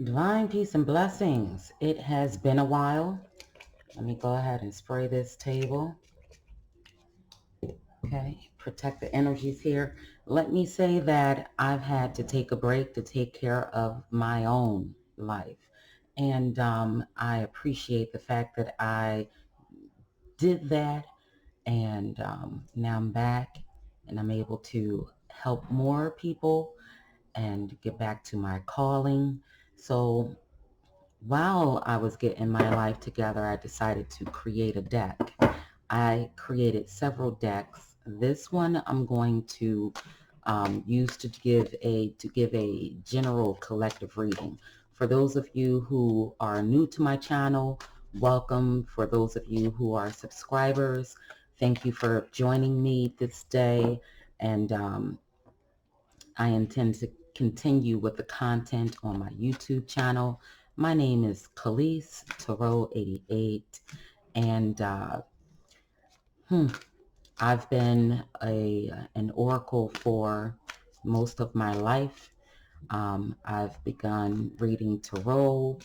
Divine peace and blessings. It has been a while. Let me go ahead and spray this table. Okay, protect the energies here. Let me say that I've had to take a break to take care of my own life. And I appreciate the fact that I did that. And now I'm back and I'm able to help more people and get back to my calling. So while I was getting my life together, I decided to create a deck. I created several decks. This one I'm going to use to give a general collective reading. For those of you who are new to my channel, welcome. For those of you who are subscribers, thank you for joining me this day. And I intend to continue with the content on my YouTube channel. My name is Collease88, and I've been an oracle for most of my life. I've begun reading tarot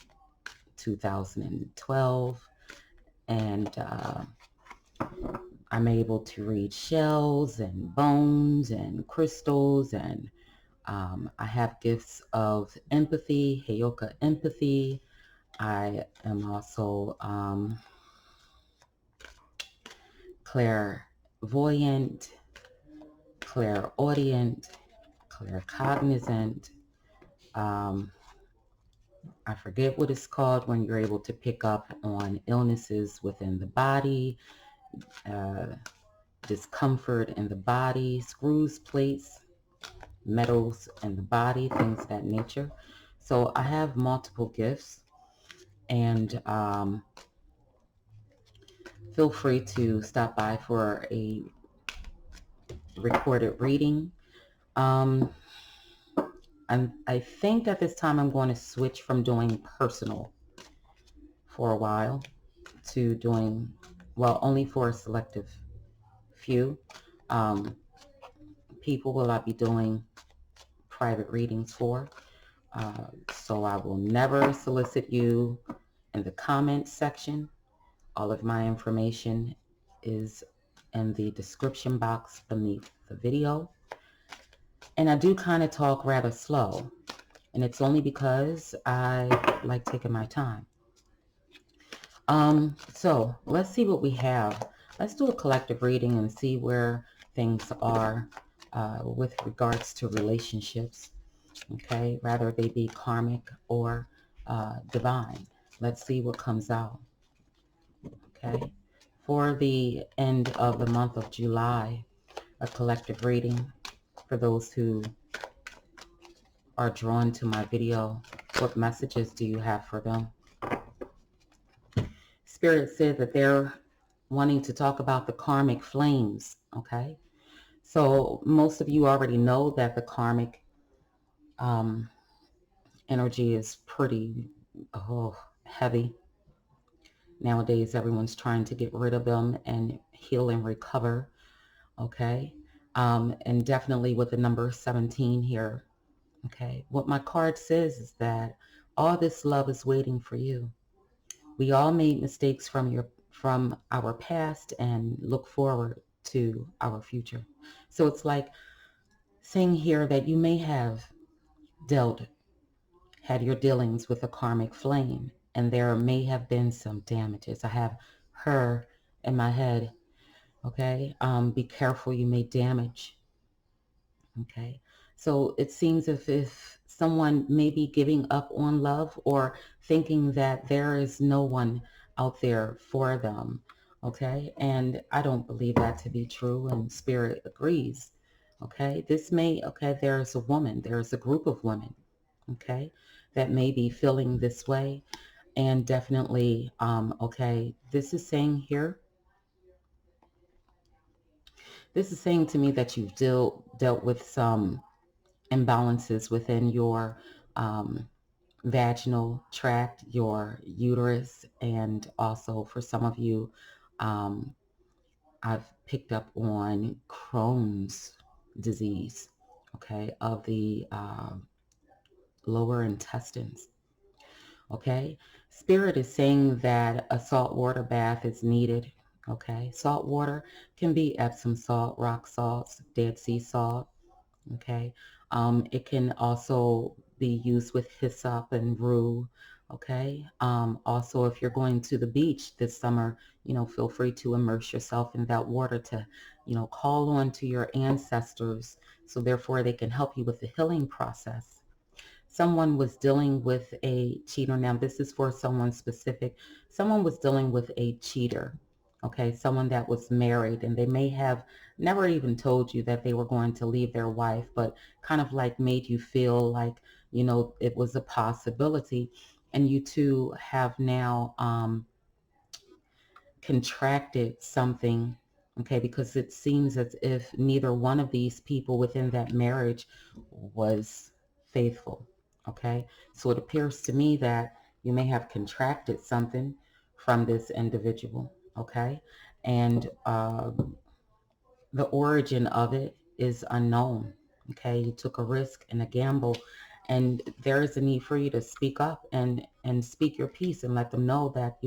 2012, and I'm able to read shells and bones and crystals, and I have gifts of empathy, Heyoka Empathy. I am also clairvoyant, clairaudient, claircognizant. Um, I forget what it's called when you're able to pick up on illnesses within the body, uh, discomfort in the body, screws, plates, metals in the body, things of that nature. So I have multiple gifts, and feel free to stop by for a recorded reading. Um, I think at this time I'm going to switch from doing personal for a while to doing, well, only for a selective few um, people will I be doing private readings for. So I will never solicit you in the comments section. All of my information is in the description box beneath the video. And I do kind of talk rather slow, and it's only because I like taking my time. So let's see what we have. Let's do a collective reading and see where things are with regards to relationships. Okay, rather they be karmic or divine. Let's see what comes out. Okay, for the end of the month of July, a collective reading for those who are drawn to my video. What messages do you have for them? Spirit said that they're wanting to talk about the karmic flames. Okay, so most of you already know that the karmic um, energy is pretty heavy. Nowadays, everyone's trying to get rid of them and heal and recover. Okay, and definitely with the number 17 here. Okay, what my card says is that all this love is waiting for you. We all made mistakes from our past and look forward to our future. So it's like saying here that you may have had your dealings with a karmic flame, and there may have been some damages. I have her in my head. Okay, be careful, you may damage. Okay, so it seems as if someone may be giving up on love or thinking that there is no one out there for them. Okay, and I don't believe that to be true, and Spirit agrees. Okay, there's a woman, there's a group of women, okay, that may be feeling this way, and definitely, okay, this is saying here, this is saying to me that you've dealt with some imbalances within your vaginal tract, your uterus, and also for some of you, um, I've picked up on Crohn's disease, okay, of the lower intestines. Okay. Spirit is saying that a saltwater bath is needed. Okay. Salt water can be Epsom salt, rock salt, Dead Sea salt. Okay. It can also be used with hyssop and rue. Okay. Also, if you're going to the beach this summer, feel free to immerse yourself in that water to, call on to your ancestors. So therefore they can help you with the healing process. Someone was dealing with a cheater. Now, this is for someone specific. Someone was dealing with a cheater. Okay, someone that was married, and they may have never even told you that they were going to leave their wife, but kind of like made you feel like, it was a possibility. And you two have now contracted something, okay, because it seems as if neither one of these people within that marriage was faithful, okay? So it appears to me that you may have contracted something from this individual, okay? And the origin of it is unknown, okay? You took a risk and a gamble, and there is a need for you to speak up and speak your piece and let them know that,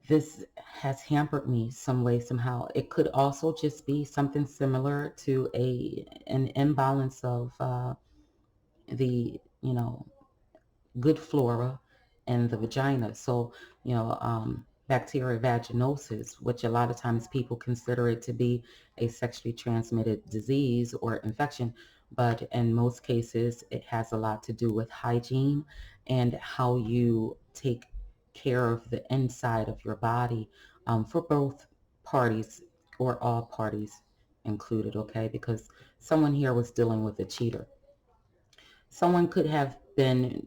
this has hampered me some way, somehow. It could also just be something similar to an imbalance of the, good flora in the vagina. So, bacterial vaginosis, which a lot of times people consider it to be a sexually transmitted disease or infection, but in most cases, it has a lot to do with hygiene and how you take care of the inside of your body, for both parties or all parties included, okay? Because someone here was dealing with a cheater. Someone could have been,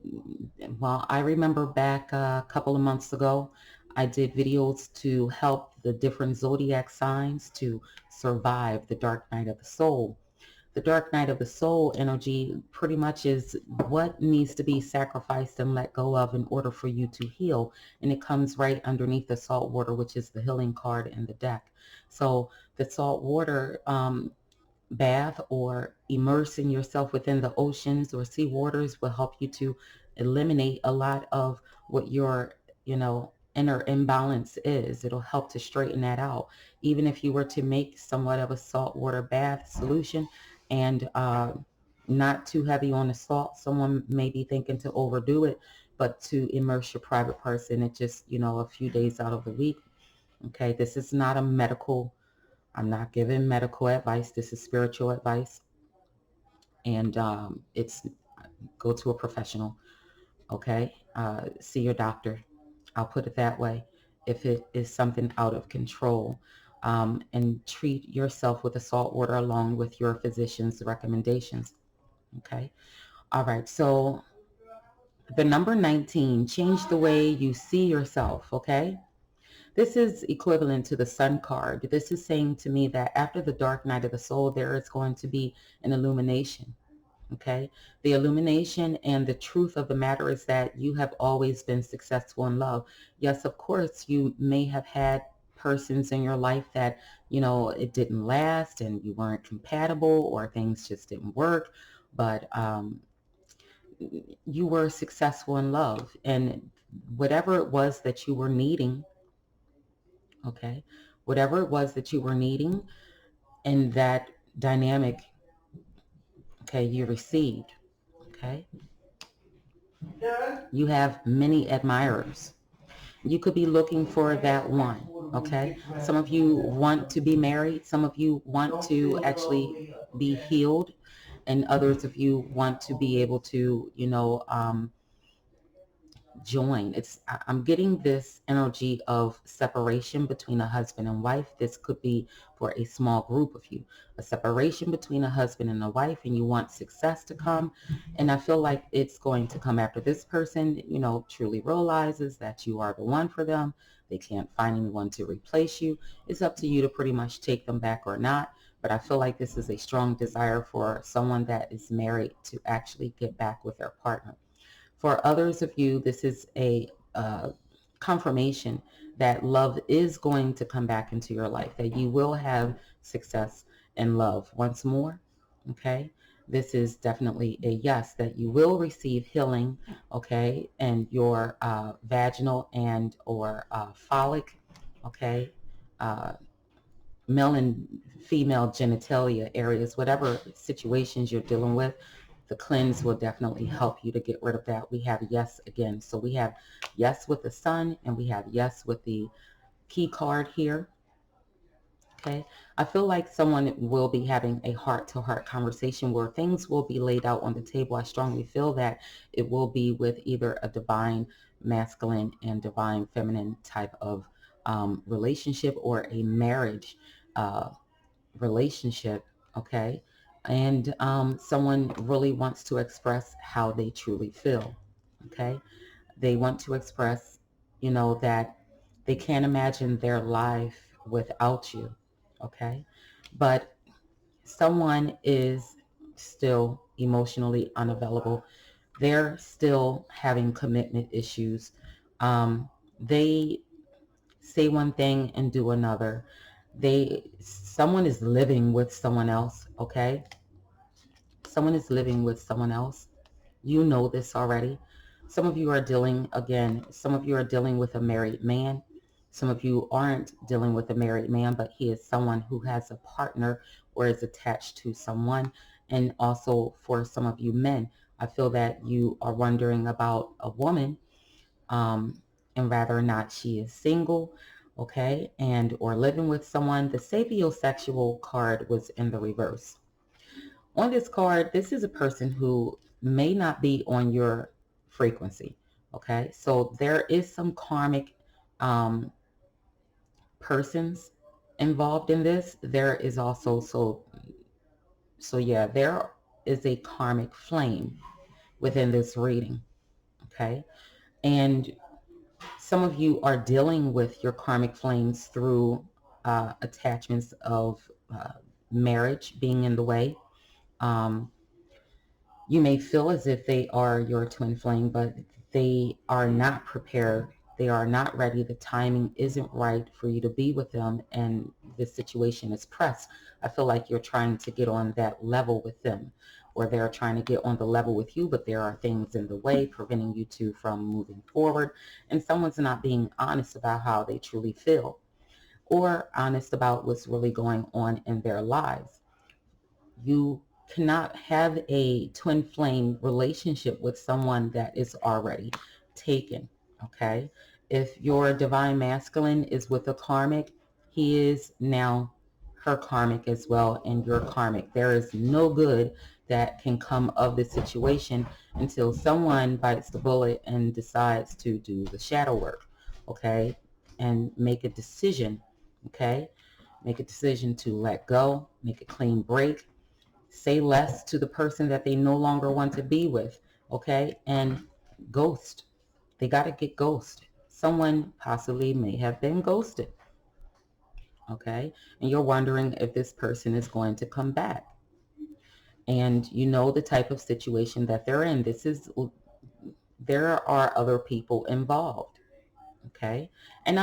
well, I remember back a couple of months ago, I did videos to help the different zodiac signs to survive the dark night of the soul. The dark night of the soul energy pretty much is what needs to be sacrificed and let go of in order for you to heal. And it comes right underneath the salt water, which is the healing card in the deck. So the salt water, bath or immersing yourself within the oceans or sea waters will help you to eliminate a lot of what your, inner imbalance is. It'll help to straighten that out. Even if you were to make somewhat of a saltwater bath solution and not too heavy on the salt, someone may be thinking to overdo it, but to immerse your private parts in it just, a few days out of the week. Okay, this is not a medical, I'm not giving medical advice. This is spiritual advice. And it's go to a professional, okay? See your doctor. I'll put it that way. If it is something out of control, and treat yourself with the salt water along with your physician's recommendations, okay? All right, so the number 19, change the way you see yourself, okay? This is equivalent to the sun card. This is saying to me that after the dark night of the soul, there is going to be an illumination. Okay. The illumination and the truth of the matter is that you have always been successful in love. Yes, of course, you may have had persons in your life that, it didn't last and you weren't compatible or things just didn't work. But you were successful in love, and whatever it was that you were needing, okay, whatever it was that you were needing in that dynamic, okay, you received, okay. You have many admirers. You could be looking for that one, okay. Some of you want to be married, some of you want to actually be healed, and others of you want to be able to, join. I'm getting this energy of separation between a husband and wife. This could be for a small group of you, a separation between a husband and a wife, and you want success to come. And I feel like it's going to come after this person, truly realizes that you are the one for them. They can't find anyone to replace you. It's up to you to pretty much take them back or not. But I feel like this is a strong desire for someone that is married to actually get back with their partner. For others of you, this is a confirmation that love is going to come back into your life, that you will have success in love once more, okay? This is definitely a yes, that you will receive healing, okay, and your vaginal and or phallic, okay, uh, male and female genitalia areas, whatever situations you're dealing with, the cleanse will definitely help you to get rid of that. We have yes again. So we have yes with the sun, and we have yes with the key card here. Okay. I feel like someone will be having a heart-to-heart conversation where things will be laid out on the table. I strongly feel that it will be with either a divine masculine and divine feminine type of relationship, or a marriage uh, relationship. Okay. And someone really wants to express how they truly feel. Okay. They want to express, that they can't imagine their life without you. Okay. But someone is still emotionally unavailable. They're still having commitment issues. They say one thing and do another. Someone is living with someone else. Okay. Someone is living with someone else. You know this already. Some of you are dealing with a married man. Some of you aren't dealing with a married man, but he is someone who has a partner or is attached to someone. And also for some of you men, I feel that you are wondering about a woman, and whether or not she is single, okay, and or living with someone. The sapiosexual card was in the reverse. On this card, this is a person who may not be on your frequency. Okay, so there is some karmic persons involved in this. There is also yeah, there is a karmic flame within this reading. Okay, and some of you are dealing with your karmic flames through attachments of marriage being in the way. Um, You may feel as if they are your twin flame, but they are not prepared. They are not ready. The timing isn't right for you to be with them, and the situation is pressed. I feel like you're trying to get on that level with them, or they're trying to get on the level with you, but there are things in the way preventing you two from moving forward, and someone's not being honest about how they truly feel, or honest about what's really going on in their lives. You cannot have a twin flame relationship with someone that is already taken. Okay. If your divine masculine is with a karmic, he is now her karmic as well, and your karmic. There is no good that can come of the situation until someone bites the bullet and decides to do the shadow work. Okay. And make a decision. Okay. Make a decision to let go, make a clean break, say less to the person that they no longer want to be with, okay? And ghost. They got to get ghosted. Someone possibly may have been ghosted, okay? And you're wondering if this person is going to come back. And you know the type of situation that they're in. There are other people involved, okay? And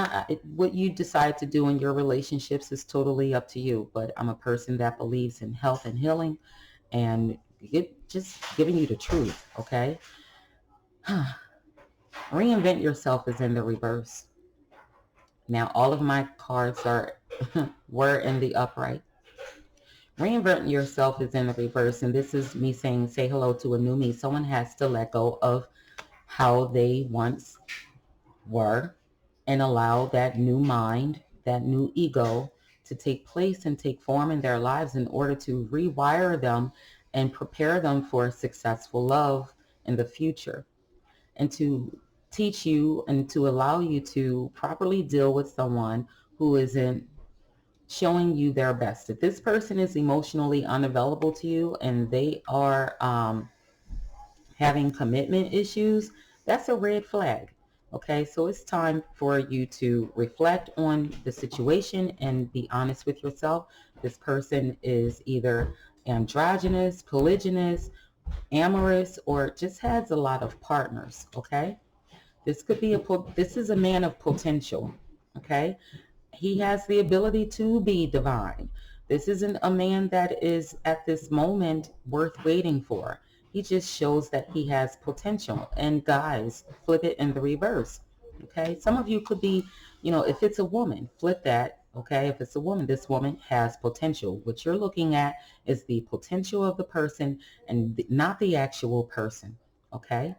what you decide to do in your relationships is totally up to you, but I'm a person that believes in health and healing, and just giving you the truth, okay? Reinvent yourself is in the reverse. Now, all of my cards were in the upright. Reinvent yourself is in the reverse, and this is me saying, say hello to a new me. Someone has to let go of how they once were and allow that new mind, that new ego to take place and take form in their lives in order to rewire them and prepare them for successful love in the future, and to teach you and to allow you to properly deal with someone who isn't showing you their best. If this person is emotionally unavailable to you and they are having commitment issues, that's a red flag. Okay, so it's time for you to reflect on the situation and be honest with yourself. This person is either androgynous, polygynous, amorous, or just has a lot of partners. Okay, this is a man of potential. Okay, he has the ability to be divine. This isn't a man that is at this moment worth waiting for. He just shows that he has potential. And guys, flip it in the reverse. Okay, some of you could be, if it's a woman, flip that. Okay, if it's a woman, this woman has potential. What you're looking at is the potential of the person and not the actual person. Okay,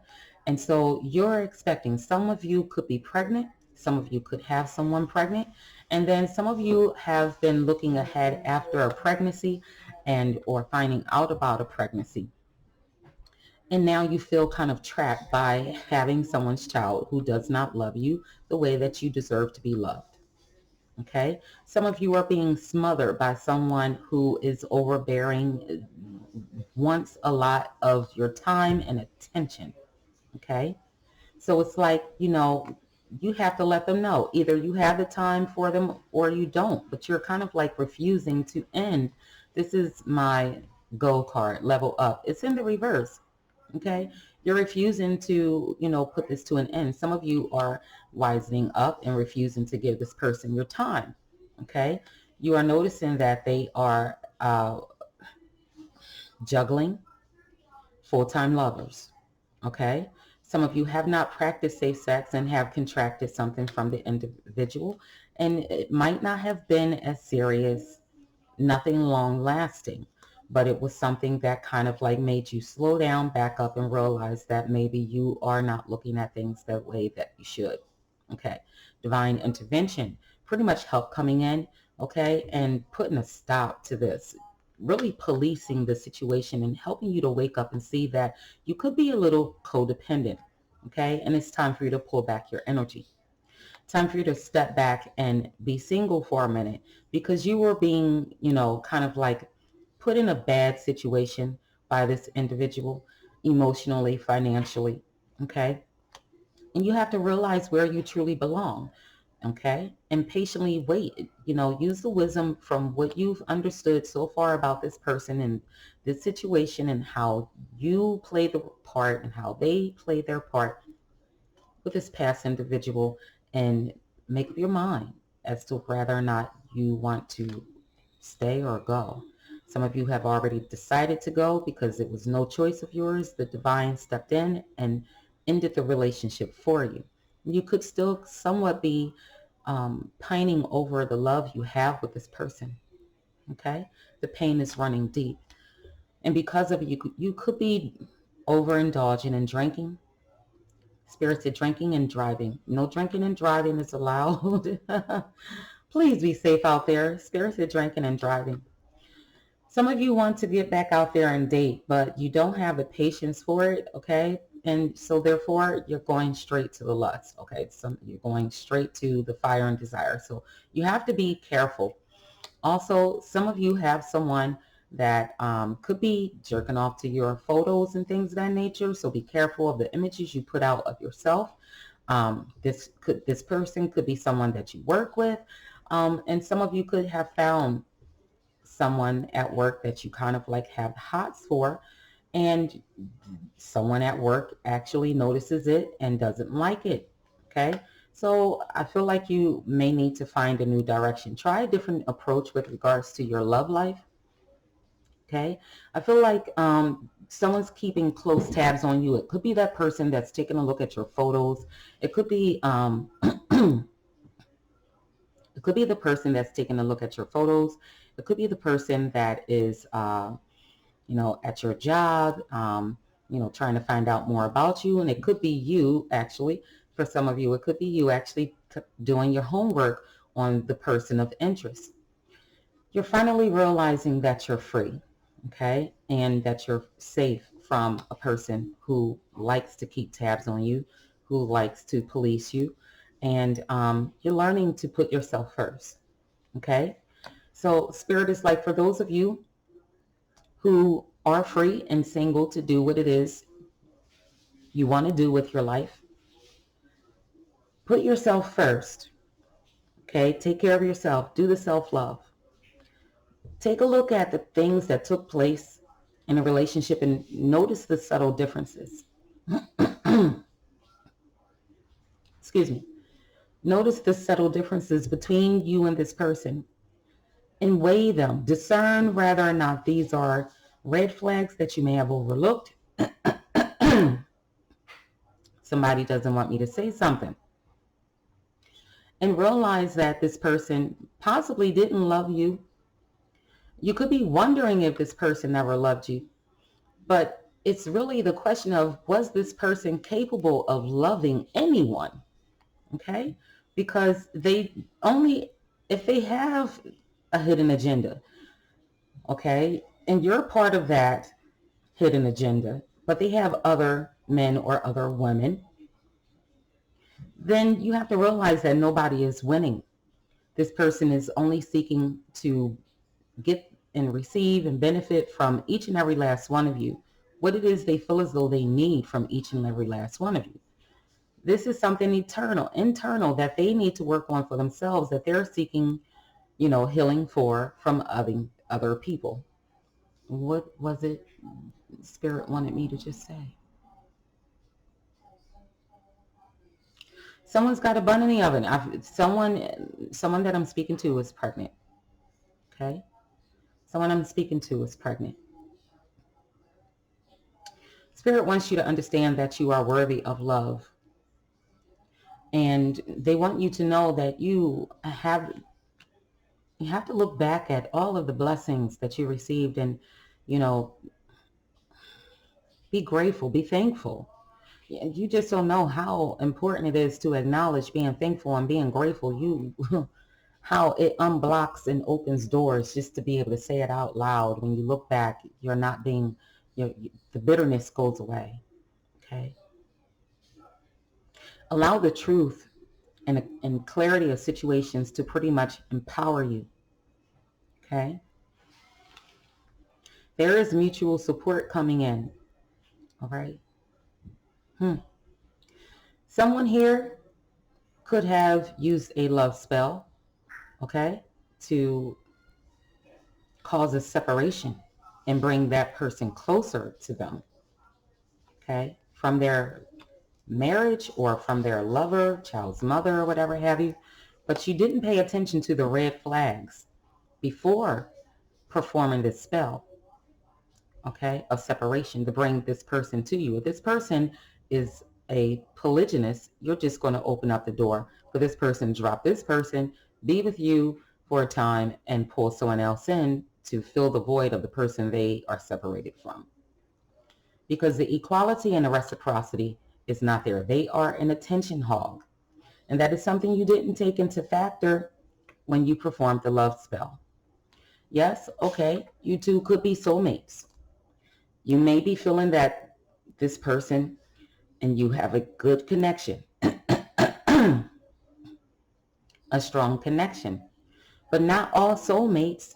and so you're expecting, some of you could be pregnant, some of you could have someone pregnant, and then some of you have been looking ahead after a pregnancy and or finding out about a pregnancy. And now you feel kind of trapped by having someone's child who does not love you the way that you deserve to be loved. Okay? Some of you are being smothered by someone who is overbearing, wants a lot of your time and attention. Okay? So it's like, you have to let them know. Either you have the time for them or you don't, but you're kind of like refusing to end. This is my go card, level up. It's in the reverse. Okay. You're refusing to, put this to an end. Some of you are wisening up and refusing to give this person your time. Okay. You are noticing that they are juggling full-time lovers. Okay. Some of you have not practiced safe sex and have contracted something from the individual, and it might not have been as serious, nothing long lasting, but it was something that kind of like made you slow down, back up, and realize that maybe you are not looking at things the way that you should. Okay. Divine intervention, pretty much help coming in, okay, and putting a stop to this, really policing the situation and helping you to wake up and see that you could be a little codependent, okay, and it's time for you to pull back your energy. Time for you to step back and be single for a minute, because you were being, kind of like put in a bad situation by this individual, emotionally, financially, okay? And you have to realize where you truly belong, okay? And patiently wait, use the wisdom from what you've understood so far about this person and this situation and how you play the part and how they play their part with this past individual, and make up your mind as to whether or not you want to stay or go. Some of you have already decided to go because it was no choice of yours. The divine stepped in and ended the relationship for you. You could still somewhat be pining over the love you have with this person. Okay? The pain is running deep. And because of it, you could be overindulging in drinking, spirited drinking and driving. No drinking and driving is allowed. Please be safe out there. Spirited drinking and driving. Some of you want to get back out there and date, but you don't have the patience for it, okay? And so therefore, you're going straight to the lust, okay? You're going straight to the fire and desire. So you have to be careful. Also, some of you have someone that could be jerking off to your photos and things of that nature. So be careful of the images you put out of yourself. This person could be someone that you work with. And some of you could have found someone at work that you kind of like have hots for, and someone at work actually notices it and doesn't like it. Okay. So I feel like you may need to find a new direction. Try a different approach with regards to your love life. Okay. I feel like someone's keeping close tabs on you. It could be that person that's taking a look at your photos. It could be it could be the person that's taking a look at your photos. It could be the person that is at your job, trying to find out more about you. And it could be you, actually. For some of you, it could be you actually doing your homework on the person of interest. You're finally realizing that you're free, okay? And that you're safe from a person who likes to keep tabs on you, who likes to police you. And you're learning to put yourself first, okay? So Spirit is like, for those of you who are free and single to do what it is you want to do with your life, put yourself first, okay? Take care of yourself. Do the self-love. Take a look at the things that took place in a relationship and notice the subtle differences. Excuse me. Notice the subtle differences between you and this person. and weigh them. Discern whether or not these are red flags that you may have overlooked. Somebody doesn't want me to say something. And realize that this person possibly didn't love you. You could be wondering if this person never loved you, but it's really the question of, was this person capable of loving anyone? Okay? Because they only, if they have a hidden agenda, okay, and you're part of that hidden agenda, but they have other men or other women, then you have to realize that nobody is winning. This person is only seeking to get and receive and benefit from each and every last one of you, what it is they feel as though they need from each and every last one of you. This is something eternal, internal, that they need to work on for themselves, that they're seeking, healing from other people. What was it Spirit wanted me to just say? Someone's got a bun in the oven. Someone that I'm speaking to is pregnant. Okay? Someone I'm speaking to is pregnant. Spirit wants you to understand that you are worthy of love. And they want you to know that you have to look back at all of the blessings that you received and, be grateful, be thankful. You just don't know how important it is to acknowledge being thankful and being grateful. How it unblocks and opens doors just to be able to say it out loud. When you look back, you're not being, the bitterness goes away. Okay. Allow the truth and clarity of situations to pretty much empower you. Okay. There is mutual support coming in. All right. Someone here could have used a love spell, okay, to cause a separation and bring that person closer to them, okay, from their marriage or from their lover, child's mother, or whatever have you. But you didn't pay attention to the red flags before performing this spell, okay, of separation to bring this person to you. If this person is a polygynist, you're just going to open up the door for this person to drop this person, be with you for a time, and pull someone else in to fill the void of the person they are separated from. Because the equality and the reciprocity is not there. They are an attention hog. And that is something you didn't take into factor when you performed the love spell. Yes, okay, you two could be soulmates. You may be feeling that this person and you have a good connection, a strong connection. But not all soulmates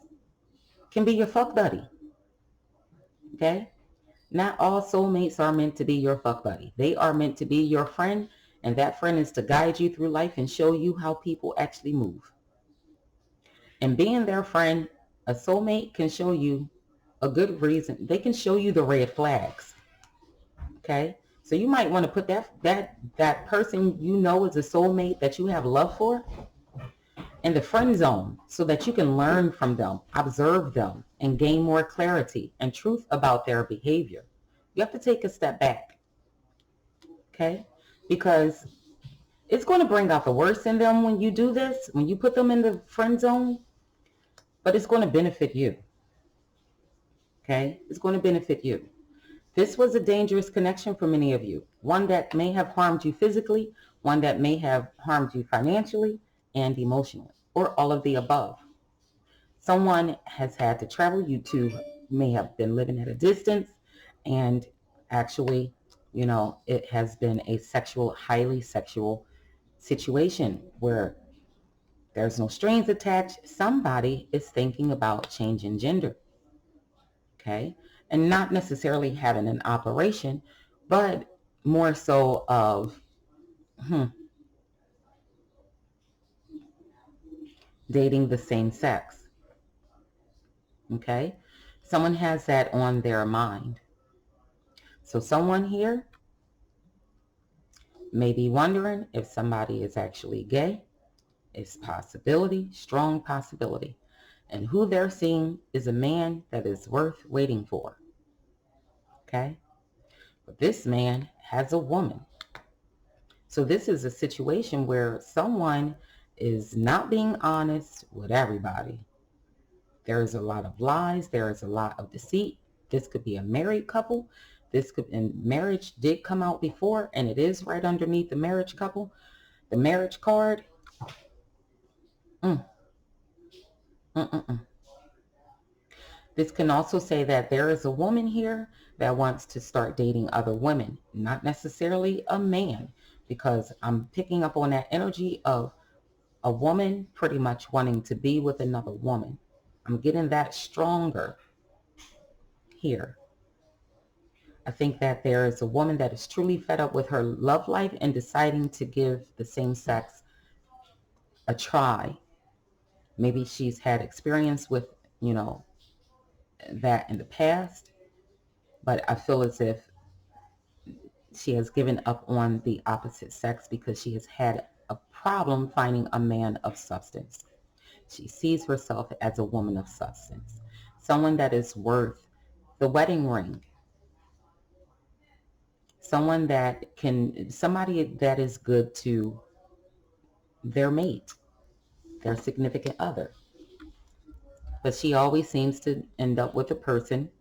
can be your fuck buddy. Okay? Not all soulmates are meant to be your fuck buddy. They are meant to be your friend, and that friend is to guide you through life and show you how people actually move. And being their friend, a soulmate can show you a good reason. They can show you the red flags. Okay? So you might want to put that person you know is a soulmate that you have love for in the friend zone so that you can learn from them, observe them, and gain more clarity and truth about their behavior. You have to take a step back. Okay? Because it's going to bring out the worst in them when you do this, when you put them in the friend zone, but it's going to benefit you. Okay? It's going to benefit you. This was a dangerous connection for many of you. One that may have harmed you physically, one that may have harmed you financially and emotionally, or all of the above. Someone has had to travel. You two may have been living at a distance, and actually, it has been a highly sexual situation where there's no strings attached. Somebody is thinking about changing gender. Okay? And not necessarily having an operation, but more so of dating the same sex. Okay? Someone has that on their mind. So someone here may be wondering if somebody is actually gay. It's possibility, strong possibility. And who they're seeing is a man that is worth waiting for. Okay? But this man has a woman. So this is a situation where someone is not being honest with everybody. There is a lot of lies. There is a lot of deceit. This could be a married couple. And marriage did come out before, and it is right underneath the marriage couple. The marriage card. Mm, mm, mm, mm. This can also say that there is a woman here that wants to start dating other women, not necessarily a man, because I'm picking up on that energy of a woman pretty much wanting to be with another woman. I'm getting that stronger here. I think that there is a woman that is truly fed up with her love life and deciding to give the same sex a try. Maybe she's had experience with, that in the past, but I feel as if she has given up on the opposite sex because she has had a problem finding a man of substance. She sees herself as a woman of substance, someone that is worth the wedding ring, somebody that is good to their mate, their significant other. But she always seems to end up with a person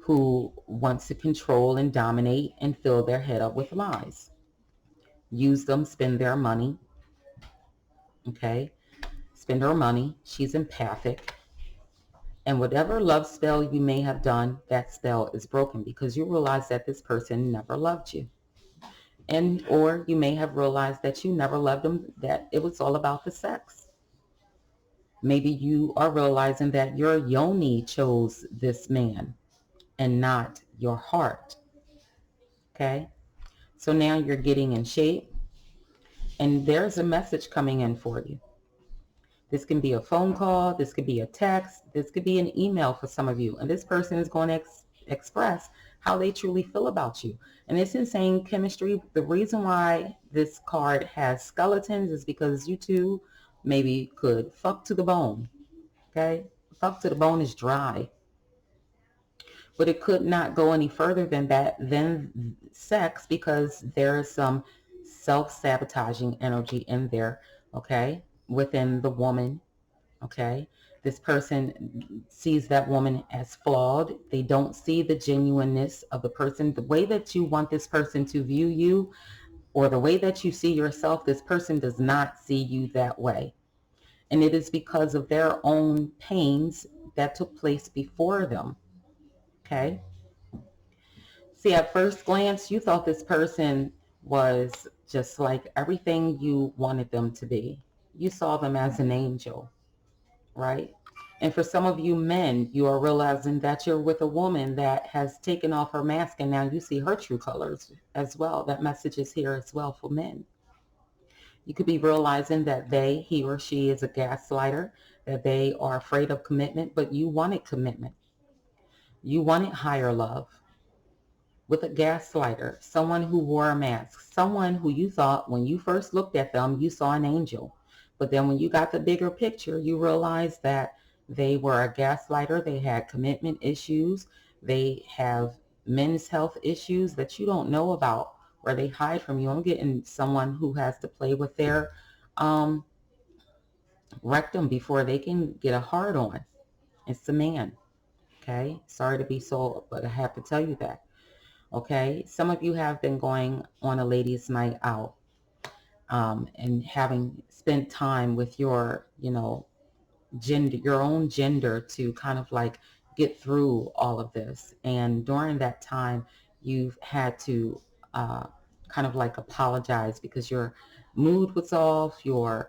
who wants to control and dominate and fill their head up with lies. Use them, spend their money, okay? Spend her money. She's empathic. And whatever love spell you may have done, that spell is broken because you realize that this person never loved you. And or you may have realized that you never loved them, that it was all about the sex. Maybe you are realizing that your yoni chose this man and not your heart. Okay? So now you're getting in shape and there's a message coming in for you. This can be a phone call, this could be a text, this could be an email for some of you. And this person is going to express how they truly feel about you. And it's insane chemistry. The reason why this card has skeletons is because you two maybe could fuck to the bone. Okay? Fuck to the bone is dry. But it could not go any further than that, than sex, because there is some self-sabotaging energy in there, okay, within the woman, okay? This person sees that woman as flawed. They don't see the genuineness of the person. The way that you want this person to view you, or the way that you see yourself, this person does not see you that way. And it is because of their own pains that took place before them, okay? See, at first glance, you thought this person was just like everything you wanted them to be. You saw them as an angel, right? And for some of you men, you are realizing that you're with a woman that has taken off her mask and now you see her true colors as well. That message is here as well for men. You could be realizing that he or she is a gaslighter, that they are afraid of commitment, but you wanted commitment. You wanted higher love. With a gaslighter, someone who wore a mask, someone who you thought when you first looked at them, you saw an angel. But then when you got the bigger picture, you realized that they were a gaslighter. They had commitment issues. They have men's health issues that you don't know about, or they hide from you. I'm getting someone who has to play with their rectum before they can get a hard on. It's the man. Okay. Sorry to be so, but I have to tell you that. Okay, some of you have been going on a ladies' night out and having spent time with your, gender, your own gender, to kind of like get through all of this. And during that time, you've had to kind of like apologize because your mood was off. You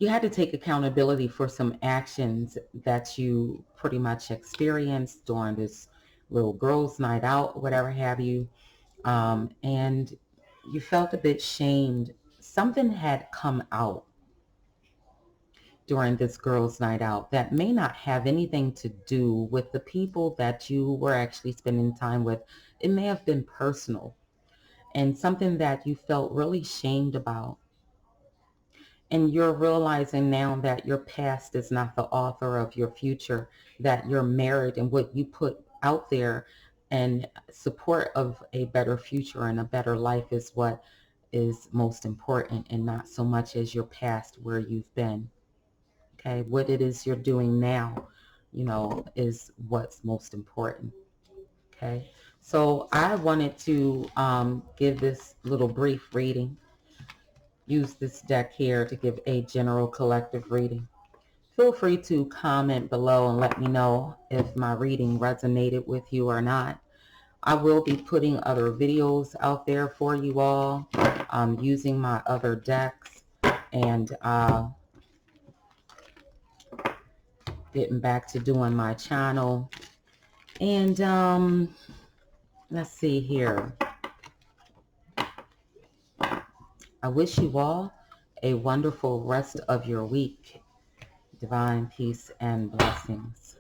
had to take accountability for some actions that you pretty much experienced during this little girls' night out, whatever have you. And you felt a bit shamed. Something had come out during this girls' night out that may not have anything to do with the people that you were actually spending time with. It may have been personal and something that you felt really shamed about. And you're realizing now that your past is not the author of your future, that your merit and what you put out there and support of a better future and a better life is what is most important, and not so much as your past where you've been. Okay, what it is you're doing now, is what's most important. Okay, so I wanted to give this little brief reading. Use this deck here to give a general collective reading. Feel free to comment below and let me know if my reading resonated with you or not. I will be putting other videos out there for you all, using my other decks, and getting back to doing my channel. And let's see here. I wish you all a wonderful rest of your week. Divine peace and blessings.